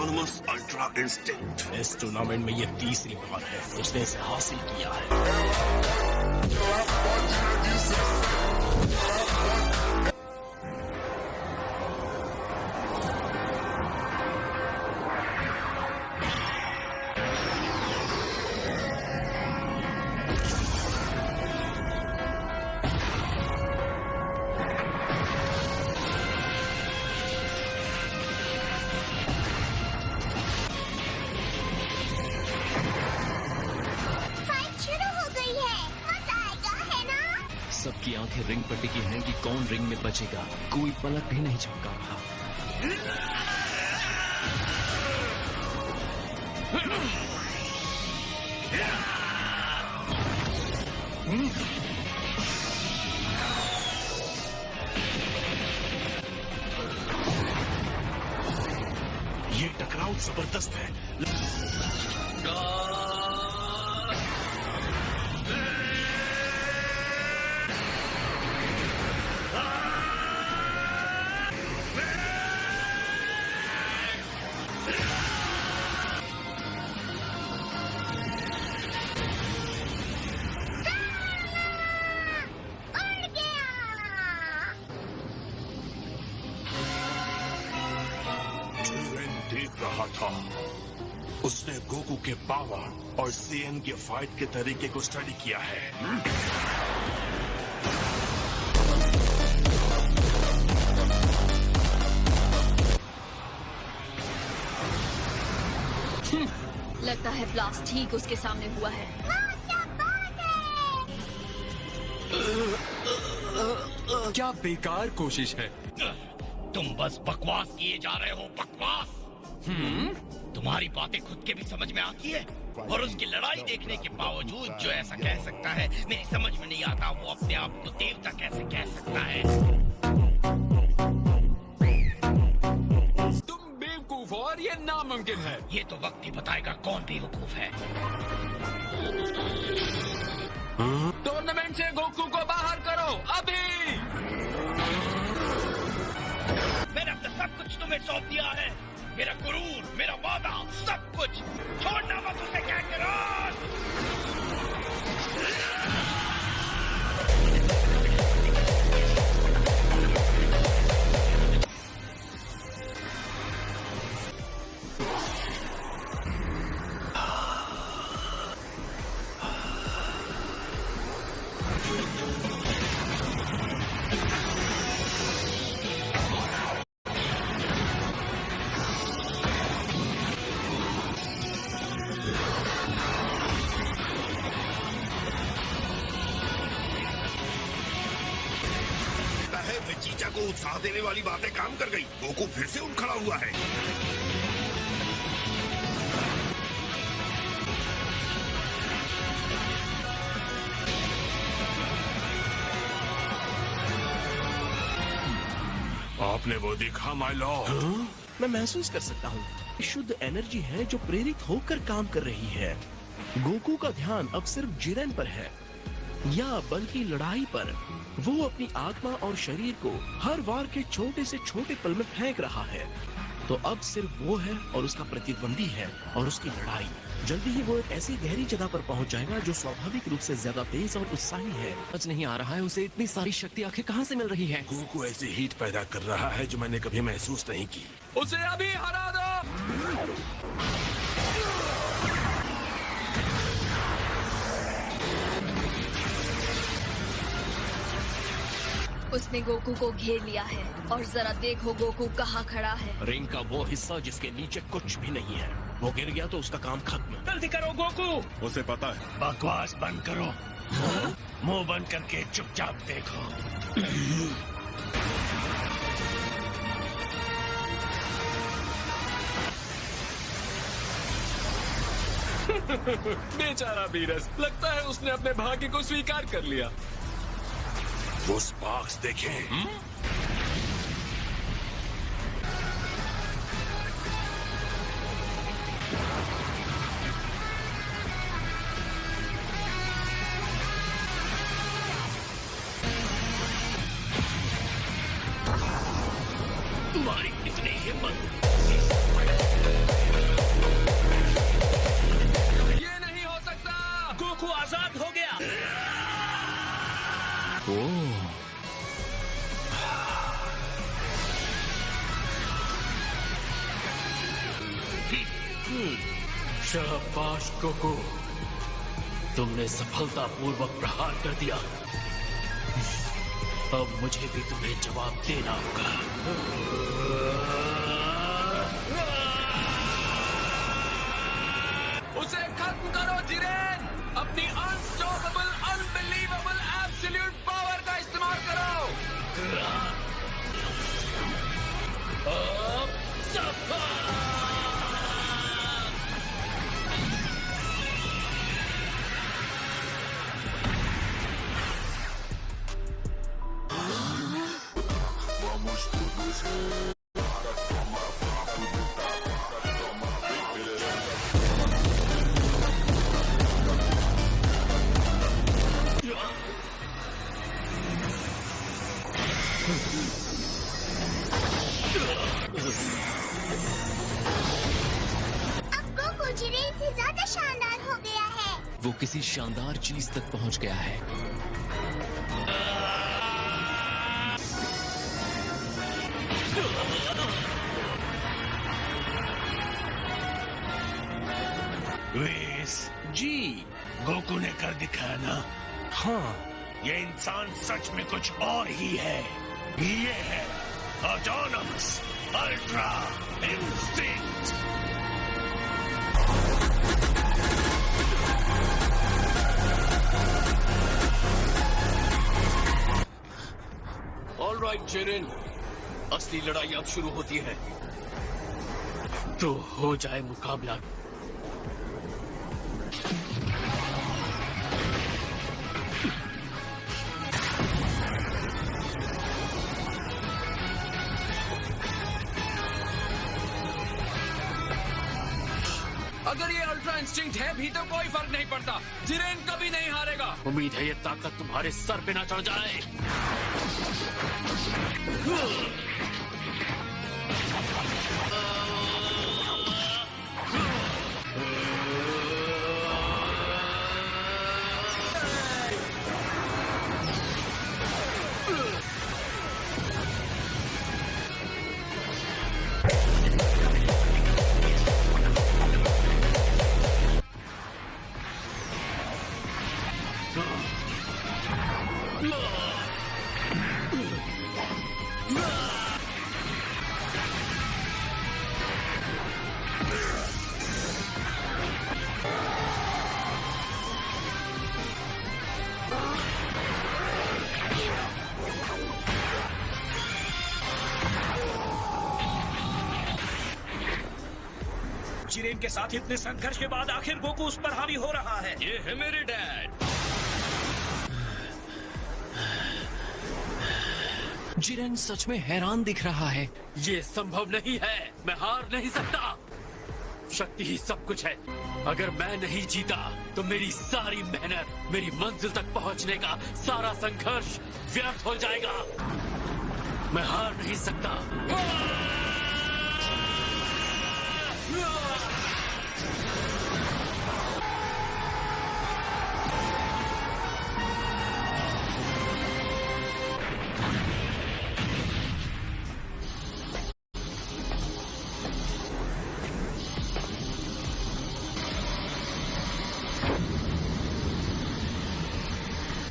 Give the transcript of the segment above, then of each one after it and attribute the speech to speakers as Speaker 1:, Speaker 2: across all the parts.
Speaker 1: Autonomous ultra instinct.
Speaker 2: इस tournament में ये तीसरी बार है उसने इसे हासिल किया है। सबकी आंखें रिंग पर टिकी हैं कि कौन रिंग में बचेगा। कोई पलक भी नहीं झपका रहा।
Speaker 1: ये टकराव जबरदस्त है। देख रहा था, उसने गोकू के पावर और सीएन के फाइट के तरीके को स्टडी किया है।
Speaker 3: लगता है ब्लास्ट ठीक उसके सामने हुआ है।
Speaker 4: क्या बेकार कोशिश है।
Speaker 5: तुम बस बकवास किए जा रहे हो, बकवास। तुम्हारी बातें खुद के भी समझ में आती है, और उसकी लड़ाई देखने के बावजूद जो ऐसा कह सकता है, मेरी समझ में नहीं आता वो अपने आप को देवता कैसे कह सकता है।
Speaker 4: तुम बेवकूफ हो और ये नामुमकिन है।
Speaker 5: ये तो वक्त ही बताएगा कौन बेवकूफ है।
Speaker 4: टूर्नामेंट से गोकू को बाहर करो अभी।
Speaker 5: मैंने अपना सब कुछ तुम्हें सौंप दिया है, मेरा गुरूर, मेरा वादा, सब कुछ। छोड़ना मत उसे, कैकरास।
Speaker 1: चीचा को उत्साह देने वाली बातें काम कर गई। गोकू फिर से उठ खड़ा हुआ है। आपने वो देखा माय लॉर्ड?
Speaker 2: मैं महसूस कर सकता हूँ, शुद्ध एनर्जी है जो प्रेरित होकर काम कर रही है। गोकू का ध्यान अब सिर्फ जिरेन पर है, या बल्कि लड़ाई पर। वो अपनी आत्मा और शरीर को हर वार के छोटे से छोटे पल में फेंक रहा है। तो अब सिर्फ वो है और उसका प्रतिद्वंदी है और उसकी लड़ाई। जल्दी ही वो एक ऐसी गहरी जगह पर पहुंच जाएगा जो स्वाभाविक रूप से ज्यादा तेज और उत्साही है।
Speaker 6: समझ नहीं आ रहा है उसे इतनी सारी शक्ति आखिर कहाँ से मिल रही है।
Speaker 1: गोकू ऐसी हीट पैदा कर रहा है जो मैंने कभी महसूस नहीं की।
Speaker 4: उसे अभी हरा दो।
Speaker 3: उसने गोकू को घेर लिया है और जरा देखो गोकू कहाँ खड़ा है।
Speaker 2: रिंग का वो हिस्सा जिसके नीचे कुछ भी नहीं है, वो गिर गया तो उसका काम खत्म।
Speaker 5: जल्दी करो गोकू।
Speaker 1: उसे पता है।
Speaker 5: बकवास बंद करो, मुंह बंद करके चुपचाप देखो।
Speaker 4: बेचारा बीरस, लगता है उसने अपने भाग्य को स्वीकार कर लिया।
Speaker 1: वो स्पार्क्स देखें।
Speaker 5: तुम्हारी कितनी हिम्मत।
Speaker 2: शाबाश गोकू, तुमने सफलतापूर्वक प्रहार कर दिया। अब मुझे भी तुम्हें जवाब देना होगा।
Speaker 4: उसे खत्म करो जिरेन, अपनी अनस्टॉपेबल, अनबिलीवेबल, एब्सोल्यूट पावर का इस्तेमाल करो।
Speaker 7: अब गोकू जिरेन से ज्यादा शानदार हो गया है।
Speaker 6: वो किसी शानदार चीज तक पहुंच गया है।
Speaker 5: वेस,
Speaker 2: जी
Speaker 5: गोकू ने कर दिखाया ना।
Speaker 2: हाँ,
Speaker 5: ये इंसान सच में कुछ और ही है। ये है autonomous ultra instinct.
Speaker 2: Alright Jiren, असली लड़ाई अब शुरू होती है, तो हो जाए मुकाबला।
Speaker 4: अगर ये अल्ट्रा इंस्टिंक्ट है भी तो कोई फर्क नहीं पड़ता, जिरेन कभी नहीं हारेगा।
Speaker 2: उम्मीद है ये ताकत तुम्हारे सर पे ना चढ़ जाए।
Speaker 8: जिरेन के साथ इतने संघर्ष के बाद आखिर गोकू उस पर हावी हो रहा है।
Speaker 4: ये है मेरे डैड।
Speaker 6: जिरेन सच में हैरान दिख रहा है।
Speaker 2: ये संभव नहीं है, मैं हार नहीं सकता। शक्ति ही सब कुछ है। अगर मैं नहीं जीता तो मेरी सारी मेहनत, मेरी मंजिल तक पहुंचने का सारा संघर्ष व्यर्थ हो जाएगा। मैं हार नहीं सकता।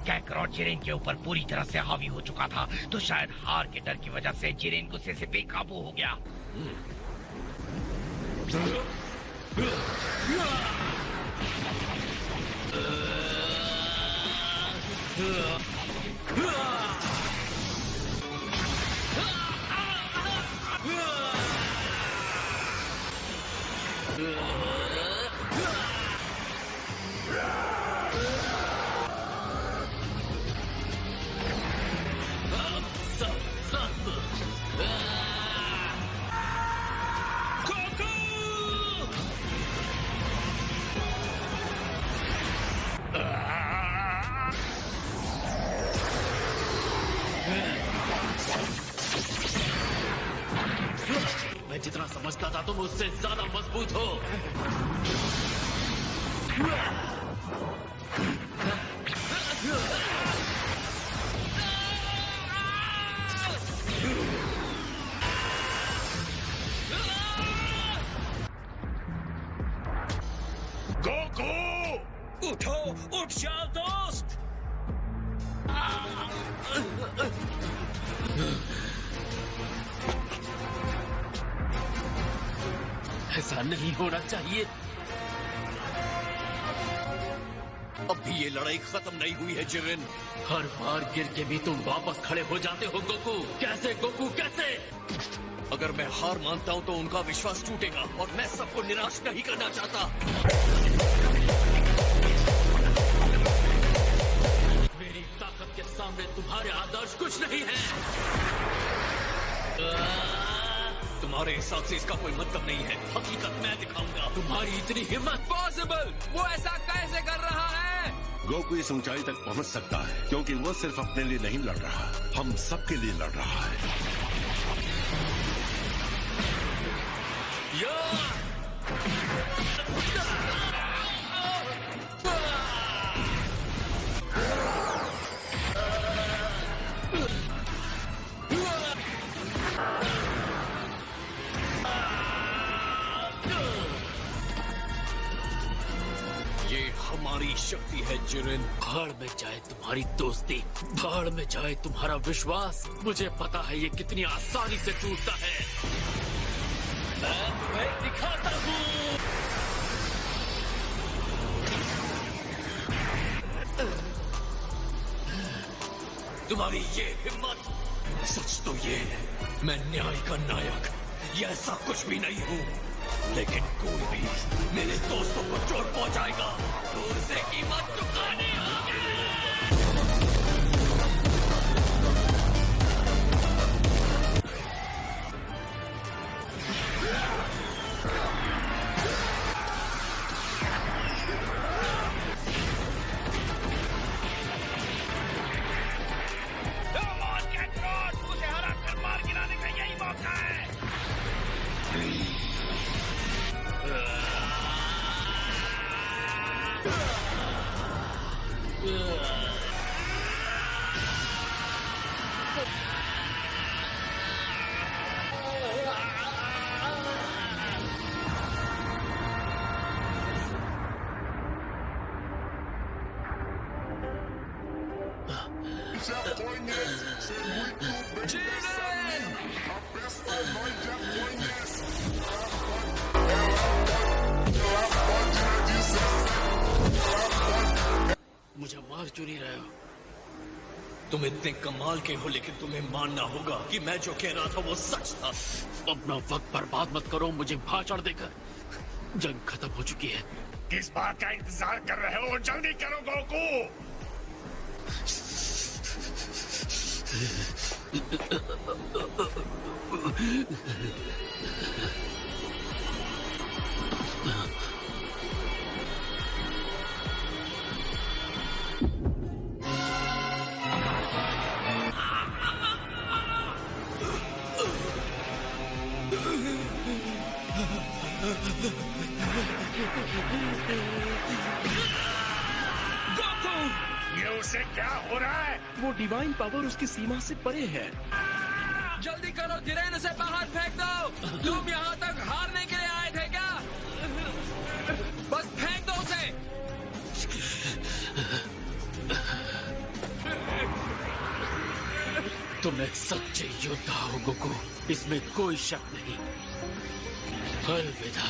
Speaker 5: कैकरॉट जिरेन के ऊपर पूरी तरह से हावी हो चुका था, तो शायद हार के डर की वजह से जिरेन गुस्से से बेकाबू हो गया।
Speaker 2: मैं जितना समझता था तुम उससे ज्यादा मजबूत हो।
Speaker 8: उठ जाओ दोस्त।
Speaker 6: ऐसा नहीं होना चाहिए।
Speaker 2: अब भी ये लड़ाई खत्म नहीं हुई है जिरेन।
Speaker 6: हर बार गिर के भी तुम वापस खड़े हो जाते हो गोकू। कैसे गोकू, कैसे?
Speaker 2: अगर मैं हार मानता हूं तो उनका विश्वास टूटेगा और मैं सबको निराश नहीं करना चाहता।
Speaker 6: मेरी ताकत के सामने तुम्हारे आदर्श कुछ नहीं है।
Speaker 2: तुम्हारे हिसाब से इसका कोई मतलब नहीं है। हकीकत मैं दिखाऊंगा।
Speaker 6: तुम्हारी इतनी हिम्मत?
Speaker 4: पॉसिबल, वो ऐसा कैसे कर रहा है?
Speaker 1: गोकू इस ऊंचाई तक पहुंच सकता है क्योंकि वो सिर्फ अपने लिए नहीं लड़ रहा, हम सबके लिए लड़ रहा है।
Speaker 2: ये हमारी शक्ति है जिरेन।
Speaker 6: भाड़ में जाए तुम्हारी दोस्ती, भाड़ में जाए तुम्हारा विश्वास। मुझे पता है ये कितनी आसानी से टूटता है। मैं तुम्हें दिखाता हूँ।
Speaker 2: तुम्हारी ये हिम्मत। सच तो ये है, मैं न्याय का नायक ये ऐसा कुछ भी नहीं हूँ, लेकिन कोई भी मेरे दोस्तों को चोट पहुंचाएगा तो उसे कीमत चुकानी होगी।
Speaker 4: उसे हरा कर मार गिराने का यही मौका है।
Speaker 6: मुझे मार क्यों नहीं रहे हो?
Speaker 2: तुम इतने कमाल के हो, लेकिन तुम्हें मानना होगा कि मैं जो कह रहा था वो सच था।
Speaker 6: अपना वक्त बर्बाद मत करो मुझे भाषण देकर। जंग खत्म हो चुकी है।
Speaker 1: किस बात का इंतजार कर रहे हो? जल्दी करो गोकू। ये उसे क्या हो रहा है?
Speaker 2: वो डिवाइन पावर उसकी सीमा से परे है।
Speaker 4: जल्दी करो जिरेन, उसे बाहर फेंक दो। तुम यहाँ तक हारने के लिए आए थे क्या? बस फेंक दो उसे।
Speaker 6: तुम एक सच्चे योद्धा हो गोकू, इसमें कोई शक नहीं। अलविदा।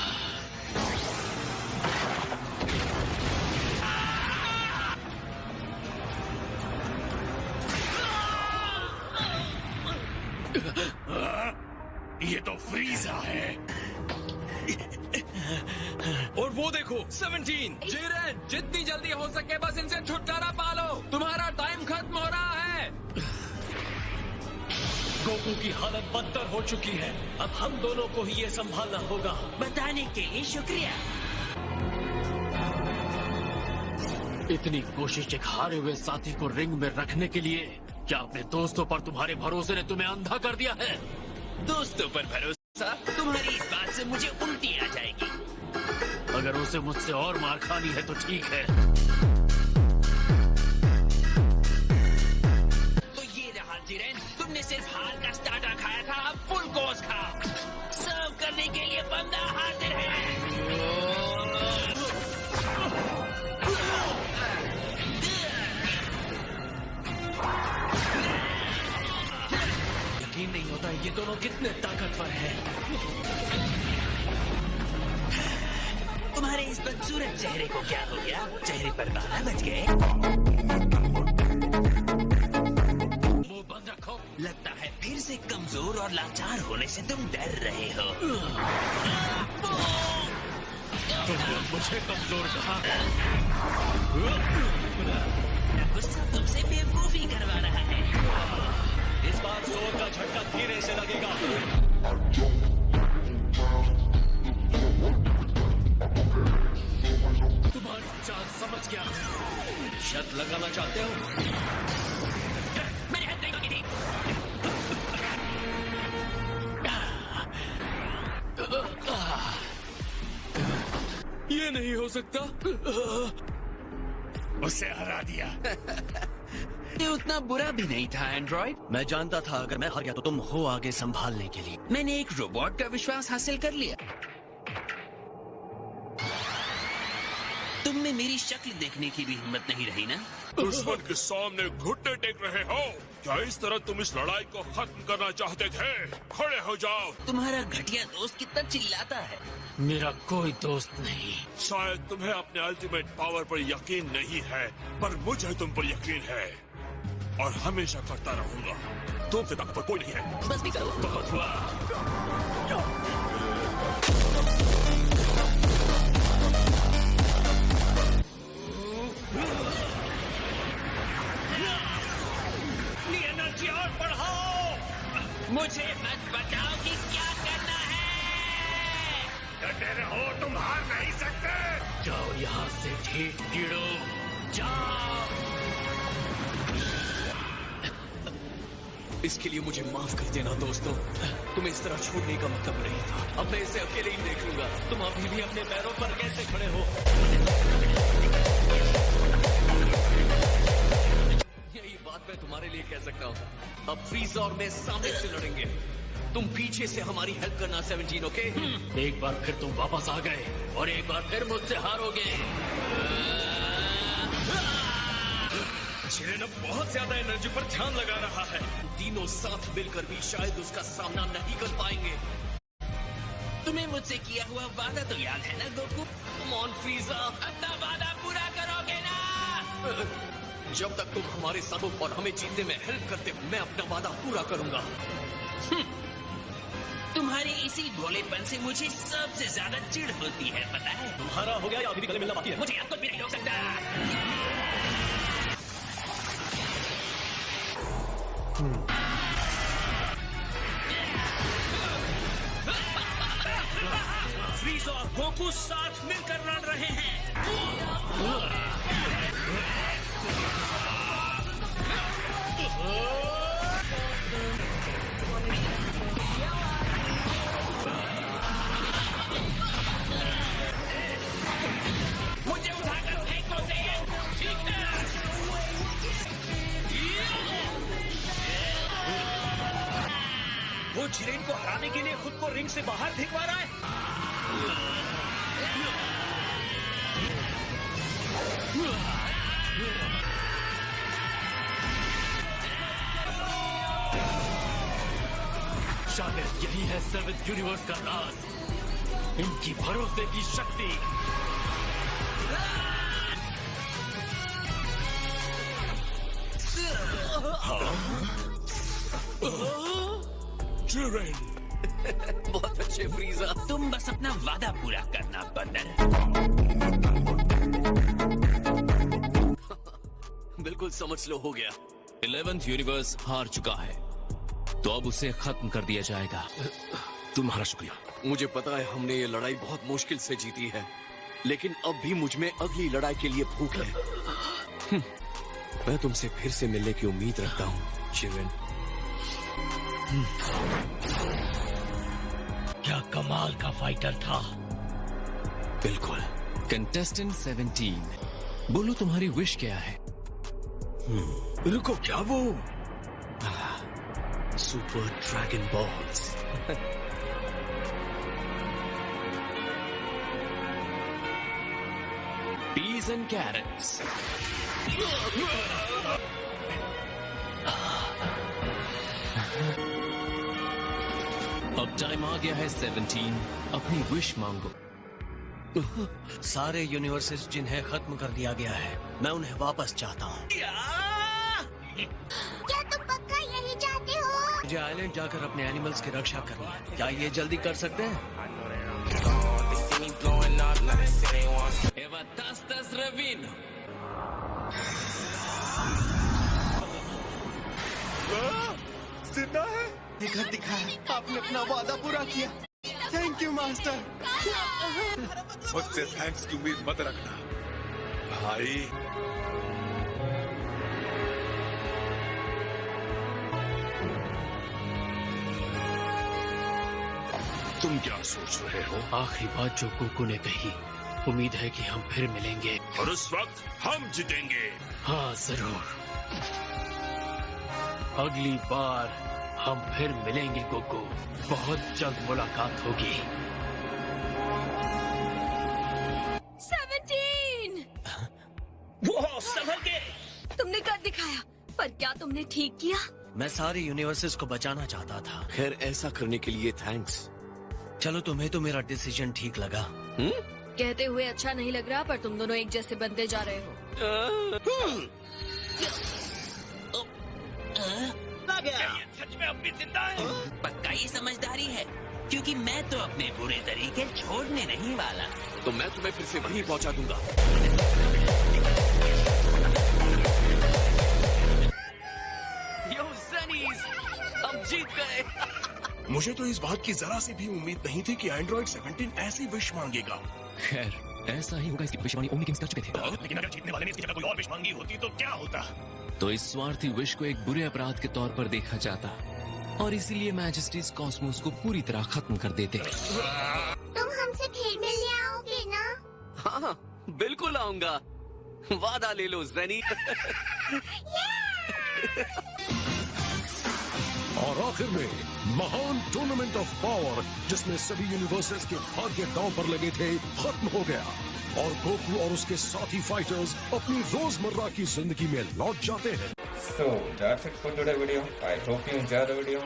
Speaker 1: ये तो फ्रीजा है।
Speaker 4: और वो देखो 17। जिरेन, जितनी जल्दी हो सके बस इनसे छुटकारा पालो। तुम्हारा टाइम खत्म हो रहा है।
Speaker 8: गोकू की हालत बदतर हो चुकी है। अब हम दोनों को ही ये संभालना होगा।
Speaker 9: बताने के लिए शुक्रिया।
Speaker 6: इतनी कोशिश एक हारे हुए साथी को रिंग में रखने के लिए? क्या अपने दोस्तों पर तुम्हारे भरोसे ने तुम्हें अंधा कर दिया है?
Speaker 9: दोस्तों पर भरोसा? तुम्हारी इस बात से मुझे उल्टी आ जाएगी।
Speaker 6: अगर उसे मुझसे और मार खानी है तो ठीक है।
Speaker 9: तो ये रहा जिरेन, तुमने सिर्फ हार का स्टार्टर खाया था, अब फुल कोर्स खाओ। सर्व करने के लिए बंदा हाजिर है।
Speaker 8: पता है ये दोनों कितने ताकतवर हैं।
Speaker 9: तुम्हारे इस बदसूरत चेहरे को क्या हो गया? चेहरे पर बाल बच गए?
Speaker 6: मुंह बंद रखो।
Speaker 9: लगता है फिर से कमजोर और लाचार होने से तुम डर रहे हो।
Speaker 6: तुमने मुझे कमजोर कहा।
Speaker 9: गुस्सा तुमसे बेवकूफी करवा रहा है।
Speaker 8: इस बार जोर का झटका धीरे से लगेगा। तुम्हारी चाल समझ गया। शर्त लगाना चाहते हो?
Speaker 9: मैंने हद नहीं की थी।
Speaker 8: ये नहीं हो सकता।
Speaker 5: उसे हरा दिया।
Speaker 9: ये उतना बुरा भी नहीं था एंड्रॉइड।
Speaker 2: मैं जानता था अगर मैं हार गया तो तुम हो आगे संभालने के लिए।
Speaker 9: मैंने एक रोबोट का विश्वास हासिल कर लिया। तुम में मेरी शक्ल देखने की भी हिम्मत नहीं रही ना?
Speaker 1: दुश्मन के सामने घुटने टेक रहे हो क्या? इस तरह तुम इस लड़ाई को खत्म करना चाहते थे? खड़े हो जाओ।
Speaker 9: तुम्हारा घटिया दोस्त कितना चिल्लाता है।
Speaker 6: मेरा कोई दोस्त नहीं।
Speaker 1: शायद तुम्हें अपने अल्टीमेट पावर पर यकीन नहीं है, पर मुझे तुम पर यकीन है और हमेशा करता रहूंगा। तुमसे ताकतवर कोई नहीं है।
Speaker 9: बस भी करो।
Speaker 1: बहुत हुआ।
Speaker 8: एनर्जी और बढ़ाओ।
Speaker 9: मुझे मत बताओ कि क्या करना है।
Speaker 5: डटे रहो, तुम हार नहीं सकते।
Speaker 6: जाओ यहाँ से ठीक कीड़ो, जाओ।
Speaker 8: इसके लिए मुझे माफ कर देना दोस्तों। तुम्हें इस तरह छोड़ने का मतलब नहीं था। अब मैं इसे अकेले ही देख लूंगा। तुम अभी भी अपने पैरों पर कैसे खड़े हो? यही बात मैं तुम्हारे लिए कह सकता हूँ। अब फ्रीज़र और मैं सामने से लड़ेंगे। तुम पीछे से हमारी हेल्प करना 17, ओके?
Speaker 6: एक बार फिर तुम वापस आ गए और एक बार फिर मुझसे हारोगे।
Speaker 8: जिरेन अब बहुत ज्यादा एनर्जी पर ध्यान लगा रहा है। तीनों साथ मिलकर भी शायद उसका सामना नहीं कर पाएंगे।
Speaker 9: तुम्हें मुझसे किया हुआ वादा तो याद है ना गोकू?
Speaker 8: कम ऑन फ्रीज़र,
Speaker 9: अपना वादा पूरा करोगे ना?
Speaker 8: जब तक तुम हमारे साथ हो और हमें जीतने में हेल्प करते हो, मैं अपना वादा पूरा करूंगा।
Speaker 9: तुम्हारे इसी भोलेपन से मुझे सबसे ज्यादा चिढ़ होती है, पता है?
Speaker 8: तुम्हारा हो गया या अभी भी गले मिलना बाकी है?
Speaker 9: मुझे अब कुछ भी नहीं रोक सकता।
Speaker 8: फ्रीज़र और गोकू साथ मिलकर लड़ रहे हैं।
Speaker 9: मुझे उठाकर फेंको से। ठीक है।
Speaker 8: वो जिरेन को हराने के लिए खुद को रिंग से बाहर फेंकवा रहा है।
Speaker 6: शायद यही है 7th यूनिवर्स का राज, इनकी भरोसे की शक्ति।
Speaker 1: जिरेन,
Speaker 8: बहुत अच्छे फ्रीज़र।
Speaker 9: तुम बस अपना वादा पूरा करना, बंदर।
Speaker 8: बिल्कुल समझ लो, हो गया।
Speaker 10: 11th यूनिवर्स हार चुका है, तो अब उसे खत्म कर दिया जाएगा।
Speaker 2: तुम्हारा शुक्रिया।
Speaker 8: मुझे पता है हमने ये लड़ाई बहुत मुश्किल से जीती है, लेकिन अब भी मुझ में अगली लड़ाई के लिए भूख है। मैं तुमसे फिर से मिलने की उम्मीद रखता हूँ, जिरेन।
Speaker 5: क्या कमाल का फाइटर था।
Speaker 8: बिल्कुल।
Speaker 10: कंटेस्टेंट 17, बोलो तुम्हारी विश क्या है?
Speaker 2: रुको, क्या वो? Super dragon balls.
Speaker 10: Peas and carrots. अब टाइम आ गया है 17। अपनी विश मांगो।
Speaker 2: सारे यूनिवर्सेस जिन्हें खत्म कर दिया गया है, मैं उन्हें वापस चाहता हूँ।
Speaker 7: क्या तुम पक्का यही चाहते हो?
Speaker 2: मुझे आइलैंड जाकर अपने एनिमल्स की रक्षा करनी है। क्या ये जल्दी कर सकते हैं?
Speaker 6: Eva tastas revino.
Speaker 1: जिंदा है?
Speaker 2: घर दिखाया, आपने अपना वादा पूरा किया। Thank you master.
Speaker 1: मुझसे थैंक्स की उम्मीद मत रखना भाई। तुम क्या सोच रहे हो?
Speaker 6: आखिरी बात जो गोकू ने कही, उम्मीद है कि हम फिर मिलेंगे।
Speaker 1: और उस वक्त हम जीतेंगे।
Speaker 6: हाँ जरूर, अगली बार हम फिर मिलेंगे गोकू। बहुत जल्द मुलाकात होगी।
Speaker 3: 17!
Speaker 9: वो संभल के।
Speaker 3: तुमने कर दिखाया, पर क्या तुमने ठीक किया?
Speaker 2: मैं सारे यूनिवर्सेस को बचाना चाहता था।
Speaker 8: खैर ऐसा करने के लिए थैंक्स।
Speaker 2: चलो, तुम्हें तो मेरा डिसीजन ठीक लगा।
Speaker 3: कहते हुए अच्छा नहीं लग रहा, पर तुम दोनों एक जैसे बनते जा रहे हो।
Speaker 5: सच में अब भी जिंदा है?
Speaker 9: पक्का ये समझदारी है, क्योंकि मैं तो अपने बुरे तरीके छोड़ने नहीं वाला।
Speaker 8: तो मैं तुम्हें फिर से वहीं पहुंचा दूंगा।
Speaker 2: यो ज़नीज़, हम जीत गए।
Speaker 11: मुझे तो इस बात की जरा सी भी उम्मीद नहीं थी कि एंड्रॉइड 17 ऐसी विश मांगेगा।
Speaker 10: खैर ऐसा ही होगा, इसकी भविष्यवाणी ओमनी किंग्स कर चुके थे।
Speaker 11: लेकिन अगर जीतने वाले ने इसकी जगह कोई और विश मांगी होती तो क्या होता?
Speaker 10: तो इस स्वार्थी विश को एक बुरे अपराध के तौर पर देखा जाता और इसीलिए मैजेस्टीज कॉस्मोस को पूरी तरह खत्म कर देते।
Speaker 7: तुम हमसे फिर मिलने आओगे ना?
Speaker 8: हाँ बिल्कुल आऊंगा, वादा ले लो ज़नी।
Speaker 11: और आखिर में महान टूर्नामेंट ऑफ पावर, जिसमें सभी यूनिवर्सेस के भाग्य दांव पर लगे थे, खत्म हो गया और गोकू और उसके साथी फाइटर्स अपनी रोजमर्रा की जिंदगी में लौट जाते हैं।
Speaker 12: So that's it for today's video. I hope you enjoyed the video.